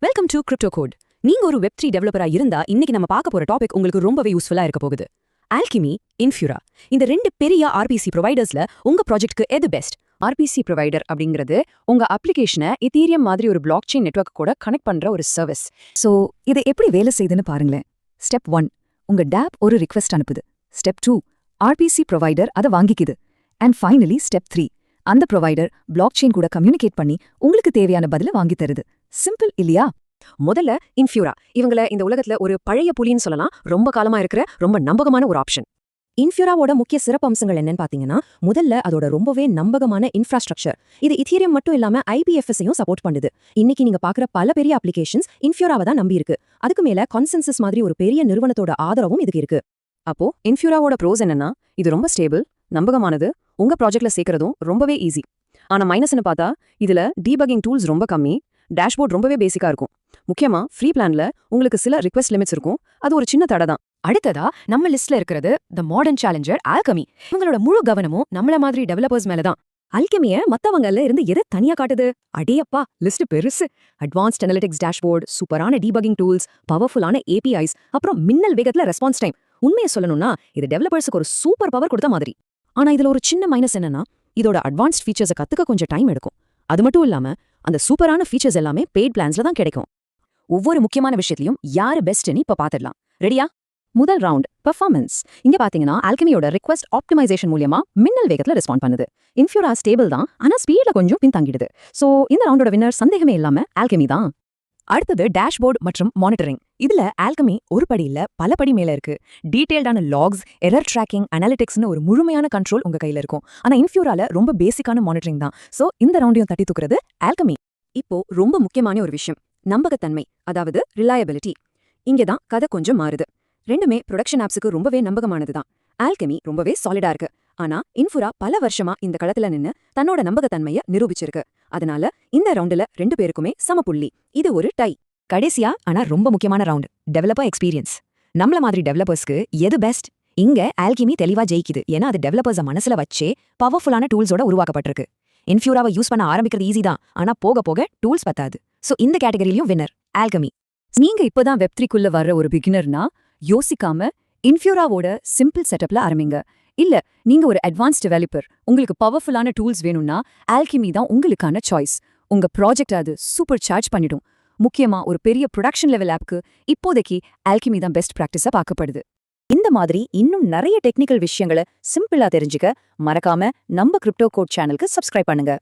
Welcome to crypto code. நீங்க ஒரு வெப்3 டெவலப்பரா இருந்தா இன்னைக்கு நம்ம பார்க்க போற டாபிக் உங்களுக்கு ரொம்பவே யூஸ்ஃபுல்லா இருக்க போகுது. ஆல்கெமி, இன்ஃப்யூரா இந்த ரெண்டு பெரிய ஆர்பிசி ப்ரொவைடர்ஸ்ல உங்க ப்ராஜெக்ட்க்கு எது பெஸ்ட்? ஆர்பிசி ப்ரொவைடர் அப்படிங்கிறது உங்க அப்ளிகேஷனை எதீரியம் மாதிரி ஒரு பிளாக் செயின் நெட்வொர்க் கூட கனெக்ட் பண்ற ஒரு சர்வீஸ். சோ இது எப்படி வேலை செய்யுதுன்னு பாருங்களேன். ஸ்டெப் 1, உங்க டேப் ஒரு ரிக்வெஸ்ட் அனுப்புது. ஸ்டெப் 2, ஆர்பிசி ப்ரொவைடர் அதை வாங்கிக்குது. அண்ட் ஃபைனலி ஸ்டெப் 3, அந்த ப்ரொவைடர் பிளாக் செயின் கூட கம்யூனிகேட் பண்ணி உங்களுக்கு தேவையான பதில வாங்கி தருது. சிம்பிள் இல்லையா? முதல்ல இன்ஃப்யூரா. இவங்கள இந்த உலகத்துல ஒரு பழைய புலின்னு சொல்லலாம். ரொம்ப காலமா இருக்கிற ரொம்ப நம்பகமான ஒரு ஆப்ஷன். இன்ஃப்யூராவோட முக்கிய சிறப்பு அம்சங்கள் என்னன்னு பாத்தீங்கன்னா, முதல்ல அதோட ரொம்பவே நம்பகமான இன்ஃப்ராஸ்ட்ரக்சர். இது இத்தீரியம் மட்டும் இல்லாம ஐபிஎஃப்எஸையும் சப்போர்ட் பண்ணுது. இன்னைக்கு நீங்க பாக்குற பல பெரிய அப்ளிகேஷன்ஸ் இன்ஃப்யூராவை தான் நம்பி இருக்கு. அதுக்கு மேல கான்சென்சஸ் மாதிரி ஒரு பெரிய நிறுவனத்தோட ஆதரவும் இதுக்கு இருக்கு. அப்போ இன்ஃப்யூராவோட ப்ரோஸ் என்னன்னா, இது ரொம்ப ஸ்டேபிள், நம்பகமானது, உங்க ப்ராஜெக்ட்ல சேர்க்கறதும் ரொம்பவே ஈஸி. ஆனா மைனஸ்னு பார்த்தா, இதுல டீபக்கிங் டூல்ஸ் ரொம்ப கம்மி, டேஷ்போர்ட் ரொம்பவே பேசிக்கா இருக்கும். முக்கியமா ஃப்ரீ பிளான்ல உங்களுக்கு சில ரிக்வெஸ்ட் லிமிட்ஸ் இருக்கும். அது ஒரு சின்ன தடை தான். அடுத்ததா நம்ம லிஸ்ட்ல இருக்கிறது தி மாடர்ன் சேலஞ்சர் ஆல்கெமி. இவங்களோட முழு கவனமும் நம்மள மாதிரி டெவலப்பர்ஸ் மேல தான். அல்கெமிய மத்தவங்கல இருந்து எது தனியா காட்டுது? அடேயப்பா, லிஸ்ட் பெருசு. அட்வான்ஸ்ட் அனலிட்டிக்ஸ் டேஷ்போர்ட், சூப்பரான டீபக்கிங் டூல்ஸ், பவர்ஃபுல்லான ஏபிஐஸ், அப்புறம் மின்னல் வேகத்துல ரெஸ்பான்ஸ் டைம். உண்மையை சொல்லணும்னா இது டெவலப்பர்ஸுக்கு ஒரு சூப்பர் பவர் கொடுத்த மாதிரி. ஆனா இதுல ஒரு சின்ன மைனஸ் என்னன்னா, இதோட அட்வான்ஸ்ட் ஃபீச்சர்ஸை கத்துக்க கொஞ்சம் டைம் எடுக்கும். அது மட்டும் இல்லாம அந்த சூப்பரான ஃபீச்சர்ஸ் எல்லாமே பெய்ட் பிளான்ஸ்ல தான் கிடைக்கும். ஒவ்வொரு முக்கியமான விஷயத்திலையும் யாரு பெஸ்ட்னு இப்ப பாத்துடலாம். ரெடியா? முதல் ரவுண்ட் பெர்ஃபார்மன்ஸ். இங்க பாத்தீங்கன்னா ஆல்கெமியோட ரிக்வெஸ்ட் ஆப்டிமைசேஷன் மூலமா மின்னல் வேகத்துல ரெஸ்பாண்ட் பண்ணுது. இன்ஃப்யூரா ஸ்டேபிள் தான், ஆனா ஸ்பீட்ல கொஞ்சம் பின்தங்கிடுது. சோ இந்த ரவுண்டோட வின்னர் சந்தேகமே இல்லாம ஆல்கெமி தான். அடுத்தது டேஷ்போர்ட் மற்றும் மானிட்டரிங். இதுல ஆல்கெமி ஒரு படி இல்ல பல படி மேல இருக்கு. டீடைல்டான லாக்ஸ், எரர் ட்ராக்கிங், அனாலிட்டிக்ஸ்னு ஒரு முழுமையான கண்ட்ரோல் உங்க கையில இருக்கும். ஆனா இன்ஃப்யூரால ரொம்ப பேசிக்கான மானிட்டரிங் தான். சோ இந்த ரவுண்டையும் தட்டி தூக்குறது ஆல்கெமி. இப்போ ரொம்ப முக்கியமான ஒரு விஷயம், நம்பகத்தன்மை, அதாவது ரிலையபிலிட்டி. இங்கதான் கதை கொஞ்சம் மாறுது. ரெண்டுமே ப்ரொடக்ஷன் ஆப்ஸுக்கு ரொம்பவே நம்பகமானது தான். ஆல்கெமி ரொம்பவே சாலிடா இருக்கு. ஆனா இன்ஃப்யூரா பல வருஷமா இந்த களத்துல நின்னு தன்னோட நம்பகத்தன்மையை நிரூபிச்சிருக்கு. அதனால இந்த ரவுண்டுல ரெண்டு பேருக்குமே சமப்புள்ளி. இது ஒரு டை. கடைசியா ஆனா ரொம்ப முக்கியமான ரவுண்ட், டெவலப்பர் எக்ஸ்பீரியன்ஸ். நம்மள மாதிரி டெவலப்பர்ஸ்க்கு எது பெஸ்ட்? இங்க ஆல்கெமி தெளிவா ஜெயிக்குது. ஏன்னா அது டெவலப்பர்ஸை மனசுல வச்சே பவர்ஃபுல்லான டூல்ஸோட உருவாக்கப்பட்டிருக்கு. இன்ஃப்யூராவை யூஸ் பண்ண ஆரம்பிக்கிறது ஈஸி தான், ஆனா போக போக டூல்ஸ் பத்தாது. சோ இந்த கேட்டகரியிலும் வின்னர் ஆல்கெமி. நீங்க இப்பதான் வெப்3க்குள்ள வர்ற ஒரு பிகினர்னா யோசிக்காம இன்ஃப்யூராவோட சிம்பிள் செட்டப்ல ஆரம்பிங்க. இல்ல நீங்க ஒரு அட்வான்ஸ் டெவலப்பர், உங்களுக்கு பவர்ஃபுல்லான டூல்ஸ் வேணும்னா ஆல்கெமி தான் உங்களுக்கான சாய்ஸ். உங்க ப்ராஜெக்ட் அது சூப்பர் சார்ஜ் பண்ணிடும். முக்கியமா ஒரு பெரிய ப்ரொடக்ஷன் லெவல் ஆப்க்கு இப்போதைக்கு ஆல்கெமி தான் பெஸ்ட் பிராக்டிஸா பார்க்கப்படுது. இந்த மாதிரி இன்னும் நிறைய டெக்னிக்கல் விஷயங்களை சிம்பிளா தெரிஞ்சுக்க மறக்காம நம்ம கிரிப்டோ கோட் சேனலுக்கு சப்ஸ்கிரைப் பண்ணுங்க.